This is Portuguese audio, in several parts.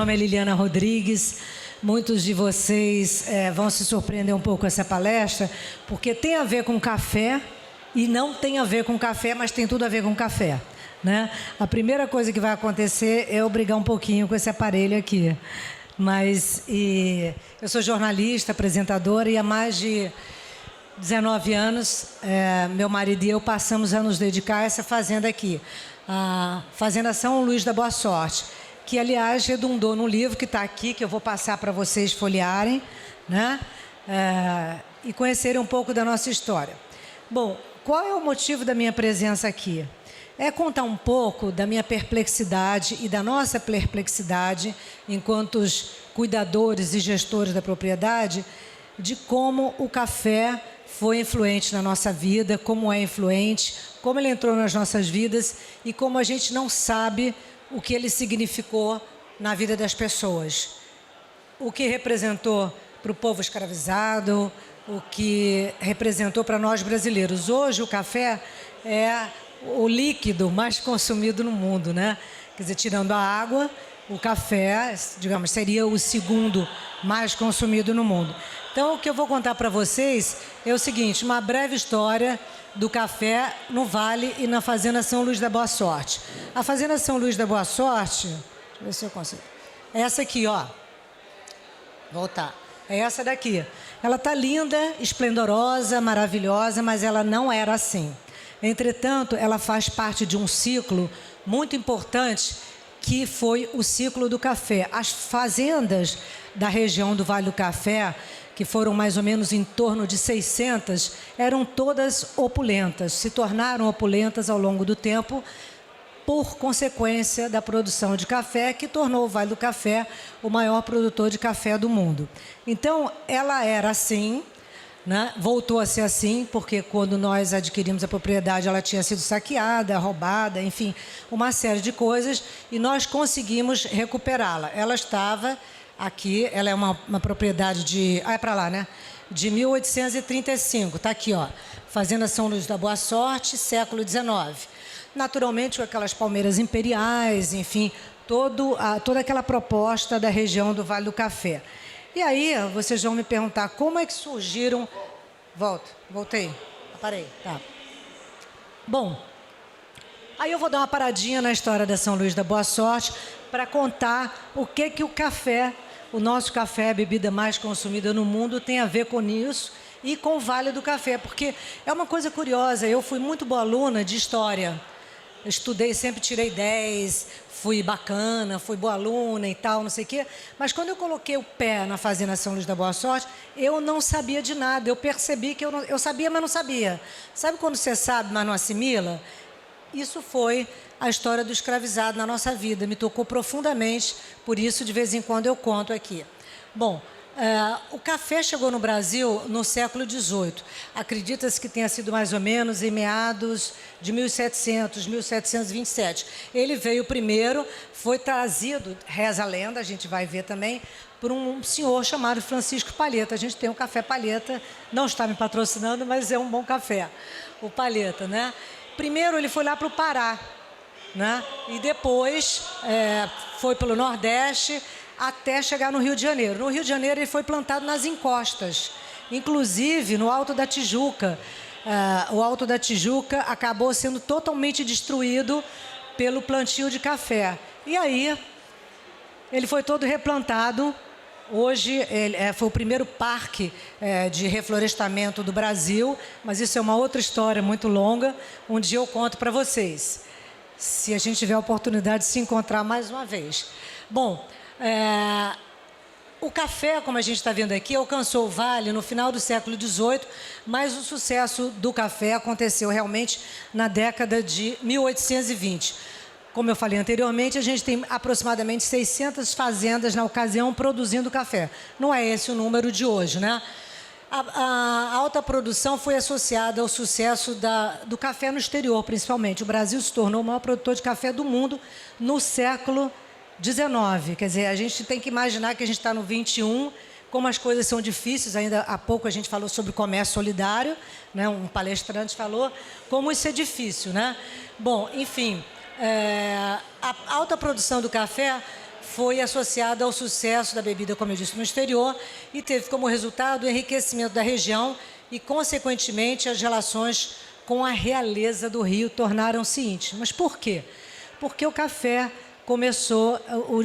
nome é Liliana Rodrigues. Muitos de vocês vão se surpreender um pouco com essa palestra, porque tem a ver com café e não tem a ver com café, mas tem tudo a ver com café, né? A primeira coisa que vai acontecer é eu brigar um pouquinho com esse aparelho aqui. Eu sou jornalista, apresentadora, e há mais de 19 anos, meu marido e eu passamos a nos dedicar a essa fazenda aqui, a Fazenda São Luís da Boa Sorte, que, aliás, redundou no livro que está aqui, que eu vou passar para vocês folhearem, né? E conhecerem um pouco da nossa história. Bom, qual é o motivo da minha presença aqui? É contar um pouco da minha perplexidade e da nossa perplexidade enquanto os cuidadores e gestores da propriedade, de como o café foi influente na nossa vida, como é influente, como ele entrou nas nossas vidas e como a gente não sabe o que ele significou na vida das pessoas. O que representou para o povo escravizado, o que representou para nós brasileiros. Hoje o café é o líquido mais consumido no mundo, né? Quer dizer, tirando a água, o café, digamos, seria o segundo mais consumido no mundo. Então, o que eu vou contar para vocês é o seguinte, uma breve história do café no Vale e na Fazenda São Luís da Boa Sorte. A Fazenda São Luís da Boa Sorte, deixa eu ver se eu consigo. É essa aqui, ó. Voltar. É essa daqui. Ela tá linda, esplendorosa, maravilhosa, mas ela não era assim. Entretanto, ela faz parte de um ciclo muito importante, que foi o ciclo do café. As fazendas da região do Vale do Café, que foram mais ou menos em torno de 600, eram todas opulentas, se tornaram opulentas ao longo do tempo, por consequência da produção de café, que tornou o Vale do Café o maior produtor de café do mundo. Então, ela era assim, né? Voltou a ser assim, porque quando nós adquirimos a propriedade, ela tinha sido saqueada, roubada, enfim, uma série de coisas, e nós conseguimos recuperá-la. Ela estava aqui, ela é uma propriedade de... é para lá, né? De 1835, está aqui, ó. Fazenda São Luís da Boa Sorte, século XIX. Naturalmente, com aquelas palmeiras imperiais, enfim, toda aquela proposta da região do Vale do Café. E aí, vocês vão me perguntar, como é que surgiram... Voltei, parei, tá. Bom, aí eu vou dar uma paradinha na história da São Luís da Boa Sorte para contar o que o café, o nosso café, a bebida mais consumida no mundo, tem a ver com isso e com o Vale do Café, porque é uma coisa curiosa, eu fui muito boa aluna de história, eu estudei, sempre tirei 10, fui bacana, fui boa aluna e tal, não sei o quê. Mas quando eu coloquei o pé na Fazenda São Luís da Boa Sorte, eu não sabia de nada. Eu percebi que eu sabia, mas não sabia. Sabe quando você sabe, mas não assimila? Isso foi a história do escravizado na nossa vida. Me tocou profundamente, por isso, de vez em quando, eu conto aqui. Bom, o café chegou no Brasil no século XVIII. Acredita-se que tenha sido mais ou menos em meados de 1700, 1727. Ele veio primeiro, foi trazido, reza a lenda, a gente vai ver também, por um senhor chamado Francisco Palheta. A gente tem um café Palheta, não está me patrocinando, mas é um bom café, o Palheta, né? Primeiro ele foi lá para o Pará, né? E depois foi pelo Nordeste, até chegar no Rio de Janeiro. No Rio de Janeiro ele foi plantado nas encostas, inclusive no Alto da Tijuca. O Alto da Tijuca acabou sendo totalmente destruído pelo plantio de café. E aí ele foi todo replantado. Hoje foi o primeiro parque de reflorestamento do Brasil, mas isso é uma outra história muito longa. Um dia eu conto para vocês, se a gente tiver a oportunidade de se encontrar mais uma vez. Bom, o café, como a gente está vendo aqui, alcançou o Vale no final do século XVIII, mas o sucesso do café aconteceu realmente na década de 1820. Como eu falei anteriormente, a gente tem aproximadamente 600 fazendas na ocasião produzindo café. Não é esse o número de hoje, né? A alta produção foi associada ao sucesso do café no exterior, principalmente. O Brasil se tornou o maior produtor de café do mundo no século XIX. Quer dizer, a gente tem que imaginar que a gente está no XXI, como as coisas são difíceis. Ainda há pouco a gente falou sobre comércio solidário, né? Um palestrante falou como isso é difícil, né? Bom, enfim, a alta produção do café foi associada ao sucesso da bebida, como eu disse, no exterior, e teve como resultado o enriquecimento da região e, consequentemente, as relações com a realeza do Rio tornaram-se íntimas. Por quê? Porque o café começou,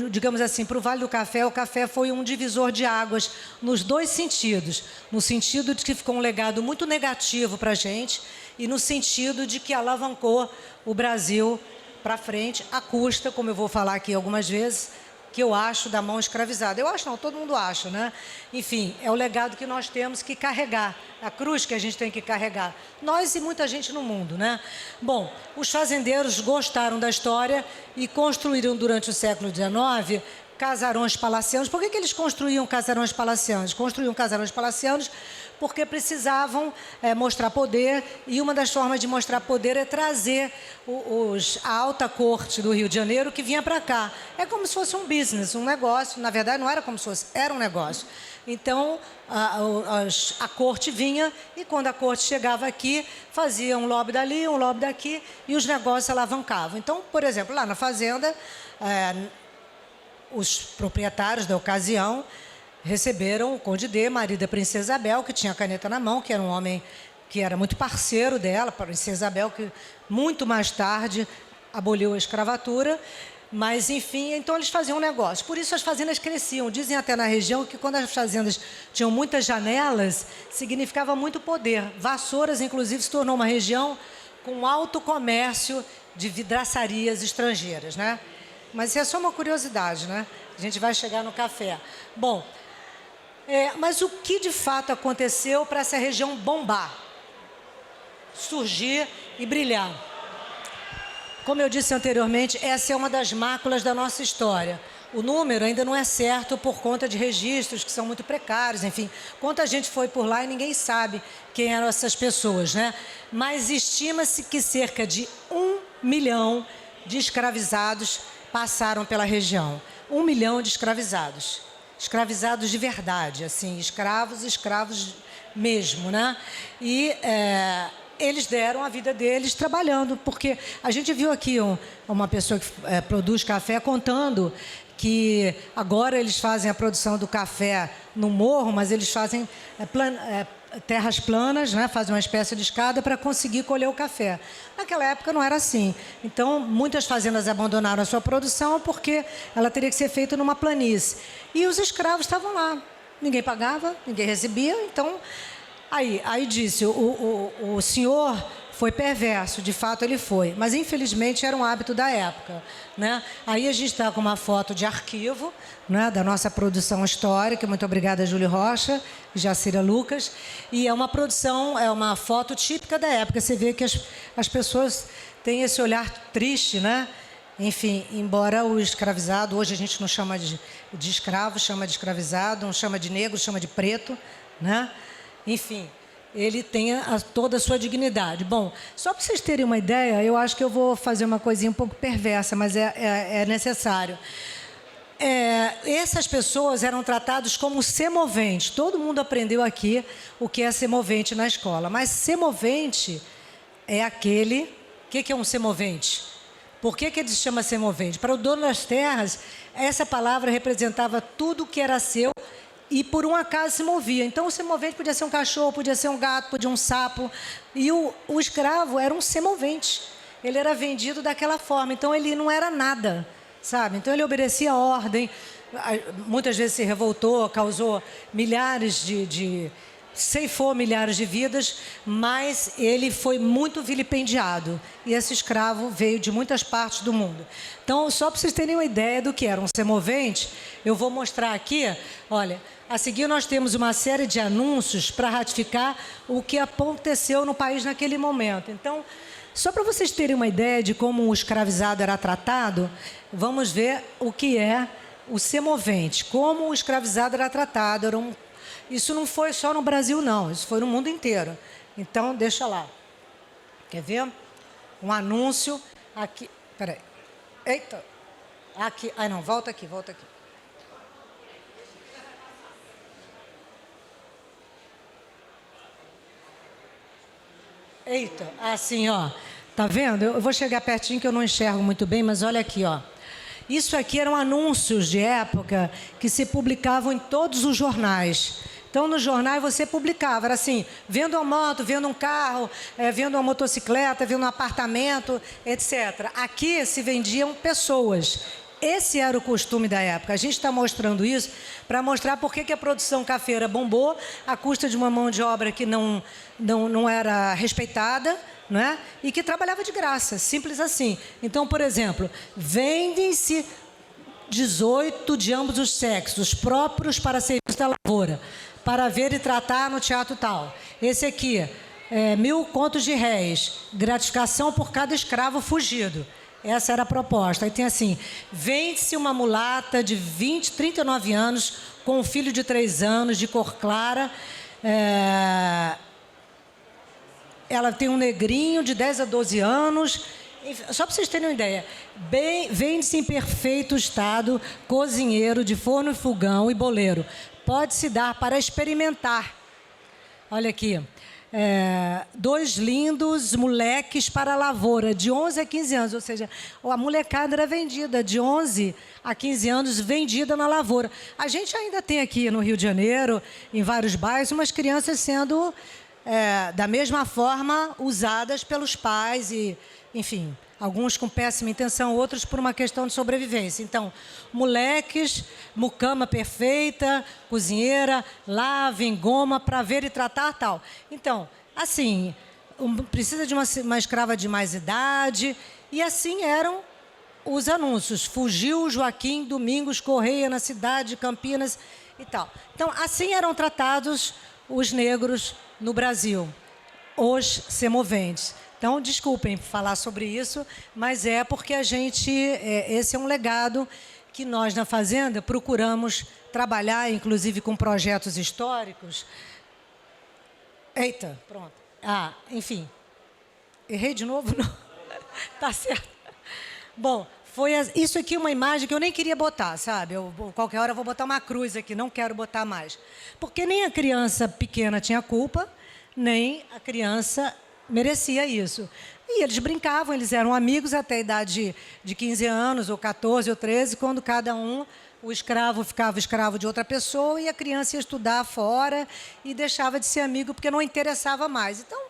digamos assim, para o Vale do Café, o café foi um divisor de águas nos dois sentidos. No sentido de que ficou um legado muito negativo para a gente e no sentido de que alavancou o Brasil para frente, à custa, como eu vou falar aqui algumas vezes, que eu acho, da mão escravizada. Eu acho não, todo mundo acha, né? Enfim, é o legado que nós temos que carregar, a cruz que a gente tem que carregar. Nós e muita gente no mundo, né? Bom, os fazendeiros gostaram da história e construíram durante o século XIX casarões palacianos. Por que eles construíam casarões palacianos? Construíam casarões palacianos porque precisavam mostrar poder, e uma das formas de mostrar poder é trazer a alta corte do Rio de Janeiro que vinha para cá. É como se fosse um business, um negócio. Na verdade, não era como se fosse, era um negócio. Então, a corte vinha, e quando a corte chegava aqui, fazia um lobby dali, um lobby daqui, e os negócios alavancavam. Então, por exemplo, lá na fazenda, os proprietários da ocasião receberam o Conde D, marido da Princesa Isabel, que tinha a caneta na mão, que era um homem que era muito parceiro dela, a Princesa Isabel, que muito mais tarde aboliu a escravatura. Mas, enfim, então eles faziam um negócio. Por isso as fazendas cresciam. Dizem até na região que quando as fazendas tinham muitas janelas, significava muito poder. Vassouras, inclusive, se tornou uma região com alto comércio de vidraçarias estrangeiras, né? Mas isso é só uma curiosidade, né? A gente vai chegar no café. Bom, mas o que de fato aconteceu para essa região bombar, surgir e brilhar? Como eu disse anteriormente, essa é uma das máculas da nossa história. O número ainda não é certo por conta de registros que são muito precários, enfim. Quanta gente foi por lá e ninguém sabe quem eram essas pessoas, né? Mas estima-se que cerca de 1 milhão de escravizados passaram pela região. 1 milhão de escravizados. Escravizados de verdade, assim, escravos mesmo, né? E eles deram a vida deles trabalhando, porque a gente viu aqui uma pessoa que produz café contando que agora eles fazem a produção do café no morro, mas eles fazem terras planas, né? Fazem uma espécie de escada para conseguir colher o café. Naquela época não era assim. Então, muitas fazendas abandonaram a sua produção porque ela teria que ser feita numa planície. E os escravos estavam lá. Ninguém pagava, ninguém recebia. Então, aí disse, o senhor foi perverso, de fato ele foi, mas infelizmente era um hábito da época, né? Aí a gente está com uma foto de arquivo, né, da nossa produção histórica. Muito obrigada, Júlio Rocha e Jacira Lucas. E é uma produção, é uma foto típica da época. Você vê que as pessoas têm esse olhar triste, né? Enfim, embora o escravizado, hoje a gente não chama de escravo, chama de escravizado, não chama de negro, chama de preto, né? Enfim, ele tenha toda a sua dignidade. Bom, só para vocês terem uma ideia, eu acho que eu vou fazer uma coisinha um pouco perversa, mas é necessário. Essas pessoas eram tratadas como semoventes. Todo mundo aprendeu aqui o que é semovente na escola, mas semovente é aquele... O que é um semovente? Por que ele se chama semovente? Para o dono das terras, essa palavra representava tudo que era seu e por um acaso se movia. Então, o semovente podia ser um cachorro, podia ser um gato, podia ser um sapo. E o escravo era um semovente. Ele era vendido daquela forma. Então, ele não era nada, sabe? Então, ele obedecia a ordem. Muitas vezes se revoltou, causou ceifou milhares de vidas, mas ele foi muito vilipendiado. E esse escravo veio de muitas partes do mundo. Então, só para vocês terem uma ideia do que era um semovente, eu vou mostrar aqui, olha, a seguir nós temos uma série de anúncios para ratificar o que aconteceu no país naquele momento. Então, só para vocês terem uma ideia de como o escravizado era tratado, vamos ver o que é o semovente, como o escravizado era tratado. Isso não foi só no Brasil, não. Isso foi no mundo inteiro. Então, deixa lá. Quer ver? Um anúncio aqui. Espera aí. Eita. Aqui. Ah, não. Volta aqui. Eita. Assim, ó. Tá vendo? Eu vou chegar pertinho que eu não enxergo muito bem, mas olha aqui, ó. Isso aqui eram anúncios de época que se publicavam em todos os jornais. Então, no jornal você publicava, era assim, vendo uma moto, vendo um carro, vendo uma motocicleta, vendo um apartamento, etc. Aqui se vendiam pessoas. Esse era o costume da época. A gente está mostrando isso para mostrar por que a produção cafeira bombou à custa de uma mão de obra que não era respeitada, né? E que trabalhava de graça, simples assim. Então, por exemplo, vendem-se 18 de ambos os sexos, próprios para serviço da lavoura, para ver e tratar no teatro tal. Esse aqui, 1.000 contos de réis, gratificação por cada escravo fugido. Essa era a proposta. Aí tem assim, vende-se uma mulata de 39 anos, com um filho de 3 anos, de cor clara. Ela tem um negrinho de 10 a 12 anos. Só para vocês terem uma ideia, vende-se em perfeito estado, cozinheiro de forno e fogão e boleiro. Pode-se dar para experimentar. Olha aqui. 2 lindos moleques para a lavoura, de 11 a 15 anos, ou seja, a molecada era vendida, de 11 a 15 anos, vendida na lavoura. A gente ainda tem aqui no Rio de Janeiro, em vários bairros, umas crianças sendo, da mesma forma, usadas pelos pais e, enfim, alguns com péssima intenção, outros por uma questão de sobrevivência. Então, moleques, mucama perfeita, cozinheira, lava, engoma, para ver e tratar, tal. Então, assim, precisa de uma escrava de mais idade, e assim eram os anúncios. Fugiu Joaquim Domingos Correia na cidade de Campinas e tal. Então, assim eram tratados os negros no Brasil, os semoventes. Então, desculpem falar sobre isso, mas é porque esse é um legado que nós, na Fazenda, procuramos trabalhar, inclusive com projetos históricos. Eita, pronto. Enfim. Errei de novo? Não. Tá certo. Bom, isso aqui é uma imagem que eu nem queria botar, sabe? Qualquer hora eu vou botar uma cruz aqui, não quero botar mais. Porque nem a criança pequena tinha culpa, nem a criança merecia isso. E eles brincavam, eles eram amigos até a idade de 15 anos, ou 14, ou 13, quando cada um, o escravo ficava escravo de outra pessoa e a criança ia estudar fora e deixava de ser amigo porque não interessava mais. Então,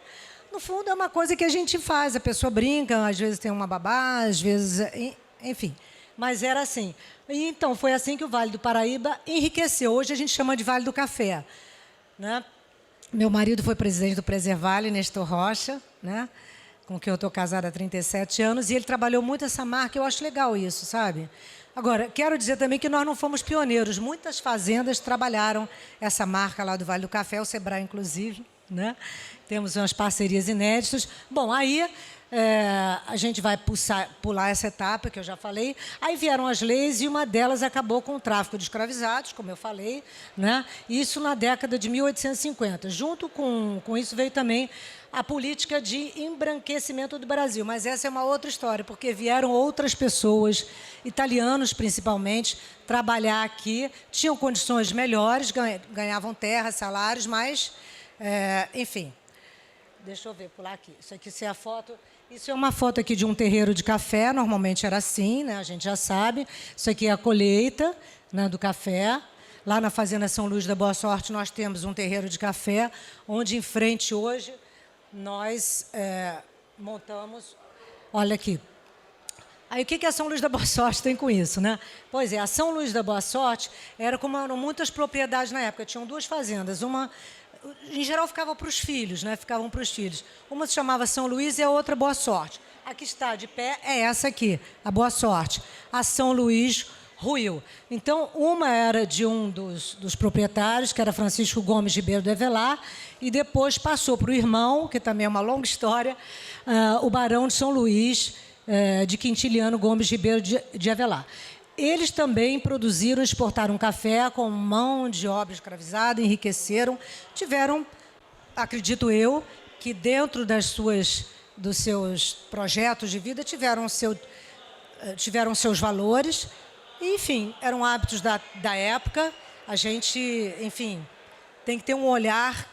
no fundo, é uma coisa que a gente faz. A pessoa brinca, às vezes tem uma babá, às vezes... Enfim, mas era assim. E, então, foi assim que o Vale do Paraíba enriqueceu. Hoje a gente chama de Vale do Café, né? Meu marido foi presidente do Preservale, Nestor Rocha, né? Com quem eu estou casada há 37 anos, e ele trabalhou muito essa marca. Eu acho legal isso, sabe? Agora, quero dizer também que nós não fomos pioneiros. Muitas fazendas trabalharam essa marca lá do Vale do Café, o Sebrae, inclusive, né? Temos umas parcerias inéditas. Bom, aí a gente vai pular essa etapa que eu já falei. Aí vieram as leis e uma delas acabou com o tráfico de escravizados, como eu falei, né? Isso na década de 1850. Junto com isso veio também a política de embranquecimento do Brasil. Mas essa é uma outra história, porque vieram outras pessoas, italianos principalmente, trabalhar aqui, tinham condições melhores, ganhavam terra, salários, mas, enfim... Deixa eu ver, pular aqui. Isso aqui é a foto. Isso é uma foto aqui de um terreiro de café. Normalmente era assim, né? A gente já sabe. Isso aqui é a colheita, né, do café. Lá na Fazenda São Luís da Boa Sorte, nós temos um terreiro de café, onde em frente hoje nós montamos... Olha aqui. Aí o que a São Luís da Boa Sorte tem com isso, né? Pois é, a São Luís da Boa Sorte era como eram muitas propriedades na época. Tinham 2 fazendas. Uma... Em geral, ficava para os filhos, né? Ficavam para os filhos. Uma se chamava São Luís e a outra Boa Sorte. A que está de pé é essa aqui, a Boa Sorte. A São Luís ruiu. Então, uma era de um dos proprietários, que era Francisco Gomes Ribeiro de Avelar, e depois passou para o irmão, que também é uma longa história, o Barão de São Luís, de Quintiliano Gomes Ribeiro de Avelar. Eles também produziram e exportaram café com mão de obra escravizada, enriqueceram, tiveram, acredito eu, que dentro dos seus projetos de vida tiveram seus valores, e, enfim, eram hábitos da época. A gente, enfim, tem que ter um olhar,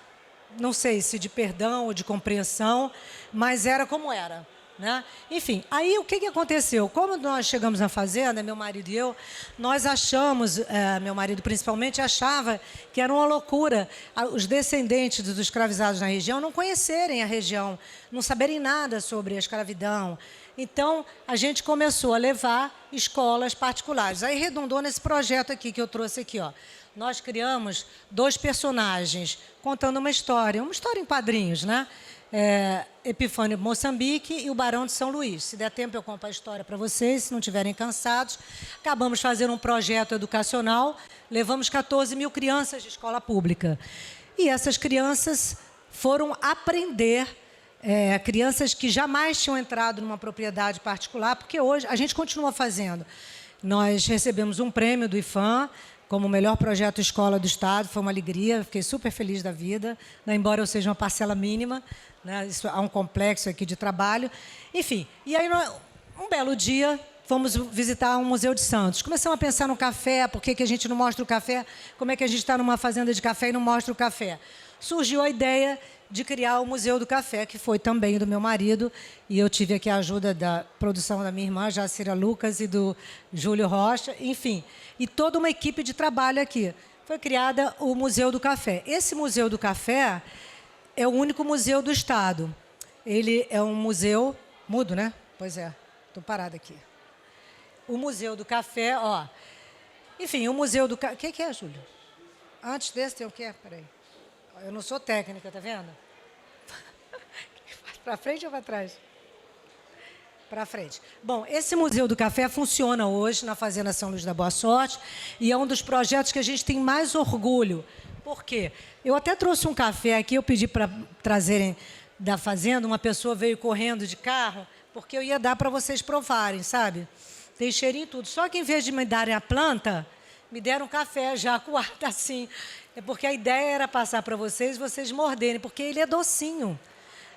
não sei se de perdão ou de compreensão, mas era como era. né? Enfim, aí o que aconteceu? Como nós chegamos na fazenda, meu marido e eu, nós achamos, meu marido principalmente, achava que era uma loucura os descendentes dos escravizados na região não conhecerem a região, não saberem nada sobre a escravidão. Então, a gente começou a levar escolas particulares. Aí redundou nesse projeto aqui que eu trouxe aqui, ó. Nós criamos 2 personagens contando uma história em quadrinhos, né? Epifânio Moçambique e o Barão de São Luís. Se der tempo, eu conto a história para vocês, se não estiverem cansados. Acabamos fazendo um projeto educacional, levamos 14 mil crianças de escola pública. E essas crianças foram aprender, crianças que jamais tinham entrado numa propriedade particular, porque hoje a gente continua fazendo. Nós recebemos um prêmio do IFAM, como o melhor projeto escola do Estado, foi uma alegria, fiquei super feliz da vida, né, embora eu seja uma parcela mínima, né, isso, há um complexo aqui de trabalho. Enfim, e aí, um belo dia, fomos visitar um museu de Santos. Começamos a pensar no café, por que a gente não mostra o café, como é que a gente está numa fazenda de café e não mostra o café. Surgiu a ideia de criar o Museu do Café, que foi também do meu marido, e eu tive aqui a ajuda da produção da minha irmã, Jacira Lucas, e do Júlio Rocha, enfim, e toda uma equipe de trabalho aqui. Foi criada o Museu do Café. Esse Museu do Café é o único museu do Estado. Ele é um museu... Mudo, né? Pois é, estou parada aqui. O Museu do Café, ó... Enfim, o Museu do Café... O que é, Júlio? Antes desse tem o quê? Peraí. Eu não sou técnica, tá vendo? Para frente ou para trás? Para frente. Bom, esse Museu do Café funciona hoje na Fazenda São Luís da Boa Sorte e é um dos projetos que a gente tem mais orgulho. Por quê? Eu até trouxe um café aqui, eu pedi para trazerem da fazenda, uma pessoa veio correndo de carro, porque eu ia dar para vocês provarem, sabe? Tem cheirinho e tudo. Só que em vez de me darem a planta, me deram um café já coado assim. É porque a ideia era passar para vocês morderem, porque ele é docinho.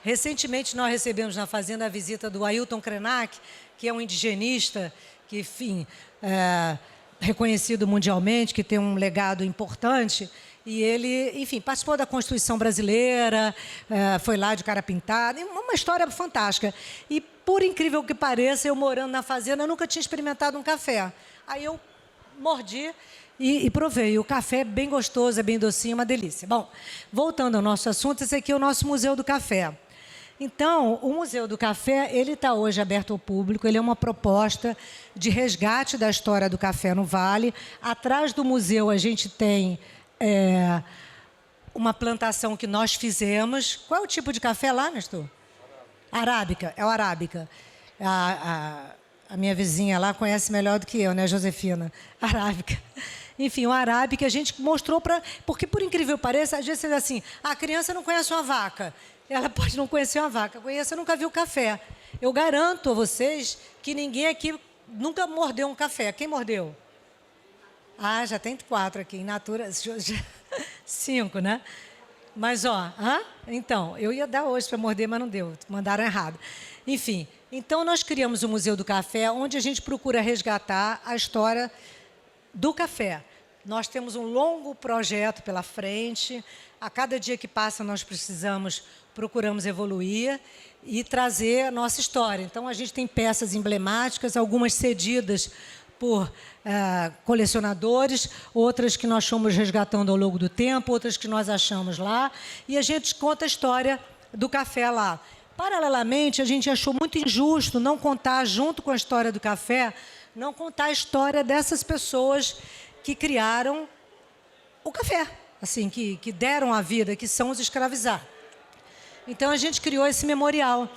Recentemente, nós recebemos na fazenda a visita do Ailton Krenak, que é um indigenista, que, enfim, reconhecido mundialmente, que tem um legado importante. E ele, enfim, participou da Constituição Brasileira, foi lá de cara pintada, uma história fantástica. E, por incrível que pareça, eu morando na fazenda, eu nunca tinha experimentado um café. Aí eu mordi e provei. O café é bem gostoso, é bem docinho, uma delícia. Bom, voltando ao nosso assunto, esse aqui é o nosso Museu do Café. Então, o Museu do Café, ele está hoje aberto ao público, ele é uma proposta de resgate da história do café no Vale. Atrás do museu a gente tem uma plantação que nós fizemos. Qual é o tipo de café lá, Nestor? Arábica, é o arábica. A minha vizinha lá conhece melhor do que eu, né, Josefina? Arábica. Enfim, o arábica a gente mostrou para... Porque, por incrível que pareça, às vezes você diz assim, a criança não conhece uma vaca. Ela pode não conhecer uma vaca, conhece, nunca viu café. Eu garanto a vocês que ninguém aqui nunca mordeu um café. Quem mordeu? Ah, já tem 4 aqui, em natura, 5, né? Mas, ó, então, eu ia dar hoje para morder, mas não deu, mandaram errado. Enfim, então nós criamos o Museu do Café, onde a gente procura resgatar a história do café. Nós temos um longo projeto pela frente, a cada dia que passa nós procuramos evoluir e trazer a nossa história. Então, a gente tem peças emblemáticas, algumas cedidas por colecionadores, outras que nós fomos resgatando ao longo do tempo, outras que nós achamos lá, e a gente conta a história do café lá. Paralelamente, a gente achou muito injusto não contar, junto com a história do café, não contar a história dessas pessoas que criaram o café, assim, que deram a vida, que são os escravizados. Então, a gente criou esse memorial.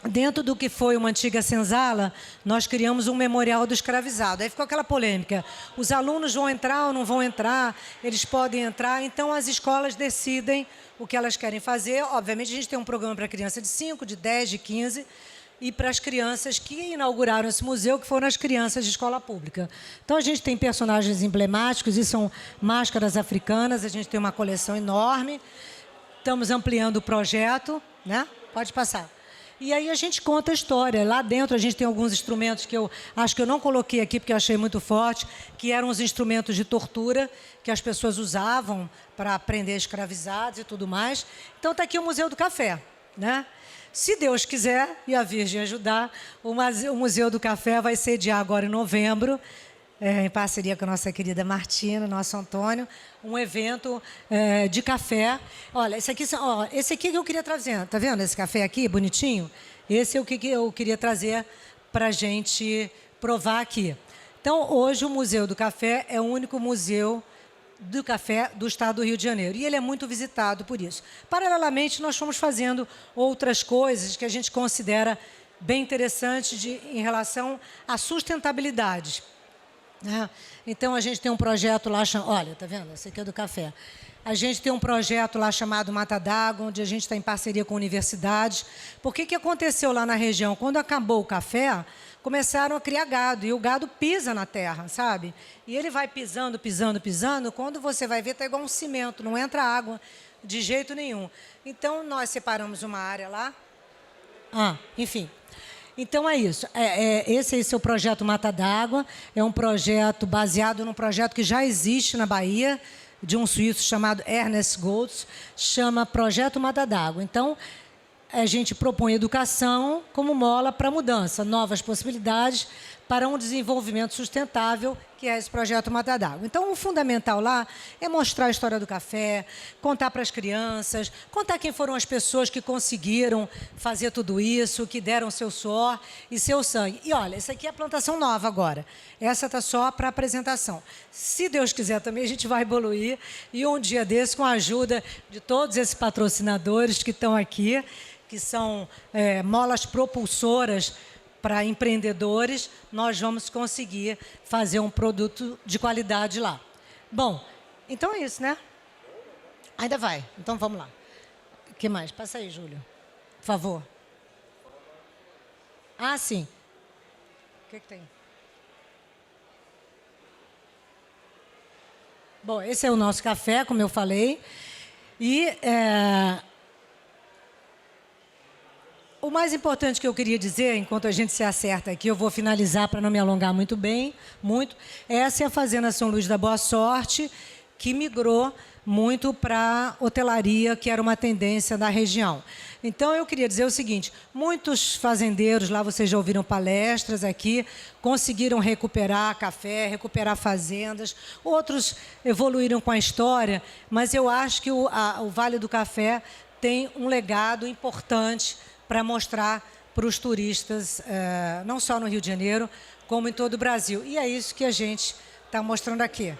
Dentro do que foi uma antiga senzala, nós criamos um memorial do escravizado. Aí ficou aquela polêmica. Os alunos vão entrar ou não vão entrar? Eles podem entrar. Então, as escolas decidem o que elas querem fazer. Obviamente, a gente tem um programa para criança de 5, de 10, de 15... e para as crianças que inauguraram esse museu, que foram as crianças de escola pública. Então, a gente tem personagens emblemáticos, e são máscaras africanas, a gente tem uma coleção enorme. Estamos ampliando o projeto, né? Pode passar. E aí a gente conta a história. Lá dentro a gente tem alguns instrumentos que eu acho que eu não coloquei aqui porque eu achei muito forte, que eram os instrumentos de tortura que as pessoas usavam para prender escravizados e tudo mais. Então está aqui o Museu do Café, né? Se Deus quiser e a Virgem ajudar, o Museu do Café vai sediar agora em novembro, em parceria com a nossa querida Martina, nosso Antônio, um evento de café. Olha, esse aqui que eu queria trazer, tá vendo esse café aqui, bonitinho? Esse é o que eu queria trazer para a gente provar aqui. Então, hoje o Museu do Café é o único museu do café do estado do Rio de Janeiro. E ele é muito visitado por isso. Paralelamente, nós fomos fazendo outras coisas que a gente considera bem interessantes em relação à sustentabilidade. Então, a gente tem um projeto lá, olha, tá vendo? Esse aqui é do café. A gente tem um projeto lá chamado Mata d'Água, onde a gente está em parceria com universidades. Por que aconteceu lá na região? Quando acabou o café, começaram a criar gado, e o gado pisa na terra, sabe? E ele vai pisando, pisando, pisando, quando você vai ver, está igual um cimento, não entra água de jeito nenhum. Então, nós separamos uma área lá. Enfim. Então, é isso. Esse é o projeto Mata d'Água. É um projeto baseado num projeto que já existe na Bahia, de um suíço chamado Ernest Goltz, chama Projeto Mata d'Água. Então, a gente propõe educação como mola para a mudança, novas possibilidades para um desenvolvimento sustentável, que é esse projeto Mata d'Água. Então, o fundamental lá é mostrar a história do café, contar para as crianças, contar quem foram as pessoas que conseguiram fazer tudo isso, que deram seu suor e seu sangue. E, olha, essa aqui é a plantação nova agora. Essa está só para apresentação. Se Deus quiser também, a gente vai evoluir. E um dia desse, com a ajuda de todos esses patrocinadores que estão aqui, que são molas propulsoras para empreendedores, nós vamos conseguir fazer um produto de qualidade lá. Bom, então é isso, né? Ainda vai. Então vamos lá. O que mais? Passa aí, Júlio. Por favor. Sim. O que tem? Bom, esse é o nosso café, como eu falei. E o mais importante que eu queria dizer, enquanto a gente se acerta aqui, eu vou finalizar para não me alongar muito, essa é a Fazenda São Luís da Boa Sorte, que migrou muito para hotelaria, que era uma tendência da região. Então, eu queria dizer o seguinte, muitos fazendeiros, lá vocês já ouviram palestras aqui, conseguiram recuperar café, recuperar fazendas, outros evoluíram com a história, mas eu acho que o Vale do Café tem um legado importante para mostrar para os turistas, não só no Rio de Janeiro, como em todo o Brasil. E é isso que a gente está mostrando aqui.